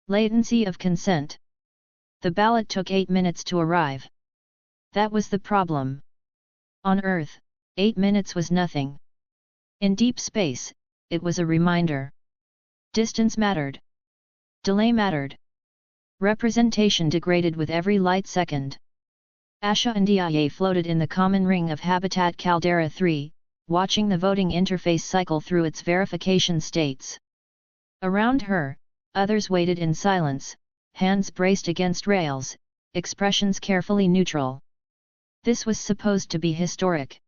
Latency of consent. The ballot took 8 minutes to arrive. That was the problem. On Earth, 8 minutes was nothing. In deep space, it was a reminder. Distance mattered. Delay mattered. Representation degraded with every light second. Asha Ndiaye floated in the common ring of habitat Caldera 3, watching the voting interface cycle through its verification states. Around her, others waited in silence, hands braced against rails, expressions carefully neutral. This was supposed to be historic.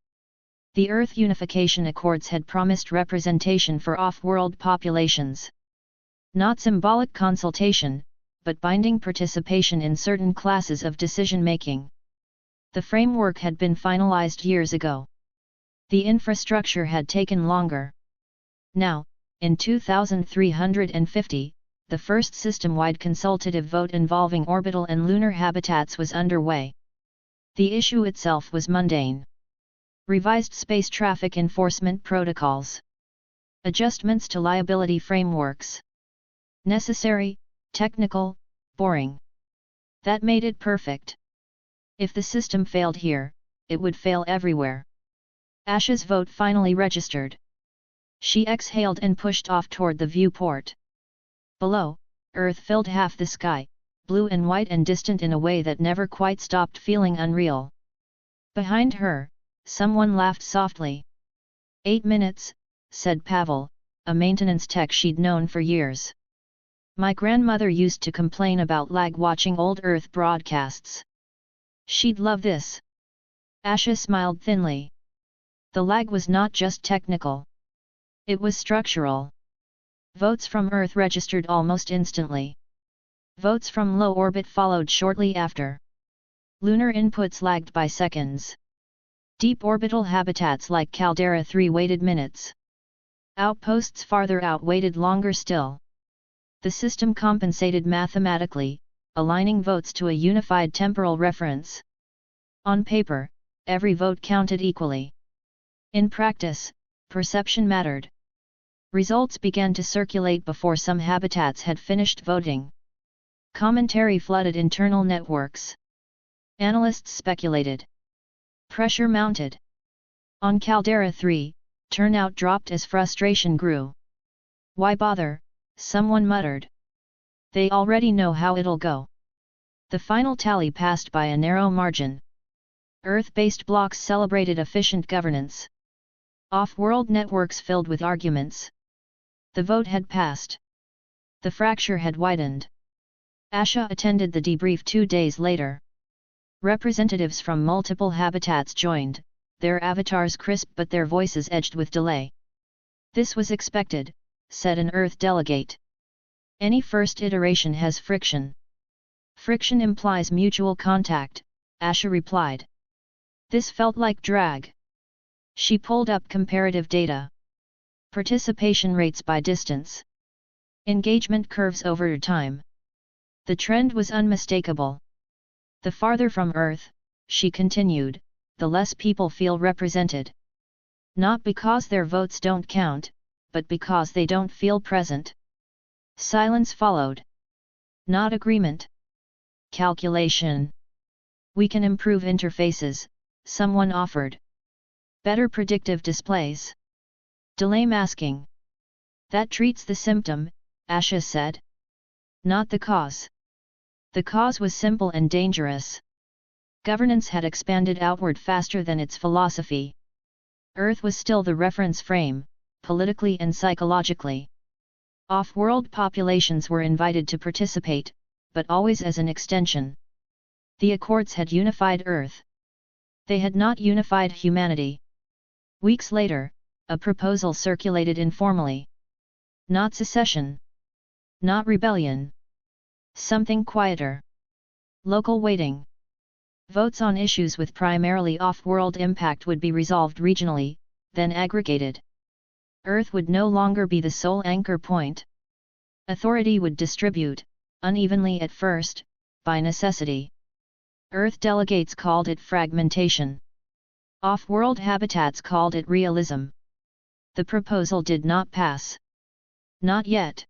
The Earth Unification Accords had promised representation for off-world populations. Not symbolic consultation, but binding participation in certain classes of decision-making. The framework had been finalized years ago. The infrastructure had taken longer. Now, in 2350, the first system-wide consultative vote involving orbital and lunar habitats was underway. The issue itself was mundane. Revised space traffic enforcement protocols. Adjustments to liability frameworks. Necessary, technical, boring. That made it perfect. If the system failed here, it would fail everywhere. Asha's vote finally registered. She exhaled and pushed off toward the viewport. Below, Earth filled half the sky, blue and white and distant in a way that never quite stopped feeling unreal. Behind her, someone laughed softly. 8 minutes, said Pavel, a maintenance tech she'd known for years. My grandmother used to complain about lag watching old Earth broadcasts. She'd love this. Asha smiled thinly. The lag was not just technical. It was structural. Votes from Earth registered almost instantly. Votes from low orbit followed shortly after. Lunar inputs lagged by seconds. Deep orbital habitats like Caldera 3 waited minutes. Outposts farther out waited longer still. The system compensated mathematically, aligning votes to a unified temporal reference. On paper, every vote counted equally. In practice, perception mattered. Results began to circulate before some habitats had finished voting. Commentary flooded internal networks. Analysts speculated. Pressure mounted. On Caldera 3, turnout dropped as frustration grew. Why bother? Someone muttered. They already know how it'll go. The final tally passed by a narrow margin. Earth-based blocks celebrated efficient governance. Off-world networks filled with arguments. The vote had passed. The fracture had widened. Asha attended the debrief 2 days later. Representatives from multiple habitats joined, their avatars crisp but their voices edged with delay. This was expected, said an Earth delegate. Any first iteration has friction. Friction implies mutual contact, Asha replied. This felt like drag. She pulled up comparative data. Participation rates by distance. Engagement curves over time. The trend was unmistakable. The farther from Earth, she continued, the less people feel represented. Not because their votes don't count, but because they don't feel present. Silence followed. Not agreement. Calculation. We can improve interfaces, someone offered. Better predictive displays. Delay masking. That treats the symptom, Asha said. Not the cause. The cause was simple and dangerous. Governance had expanded outward faster than its philosophy. Earth was still the reference frame, politically and psychologically. Off-world populations were invited to participate, but always as an extension. The Accords had unified Earth. They had not unified humanity. Weeks later, a proposal circulated informally. Not secession. Not rebellion. Something quieter. Local weighting. Votes on issues with primarily off-world impact would be resolved regionally, then aggregated. Earth would no longer be the sole anchor point. Authority would distribute, unevenly at first, by necessity. Earth delegates called it fragmentation. Off-world habitats called it realism. The proposal did not pass. Not yet.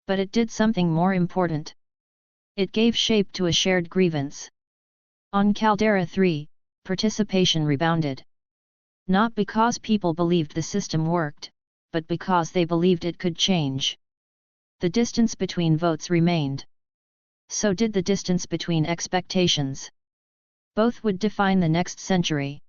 But it did something more important. It gave shape to a shared grievance. On Caldera 3, participation rebounded. Not because people believed the system worked, but because they believed it could change. The distance between votes remained. So did the distance between expectations. Both would define the next century.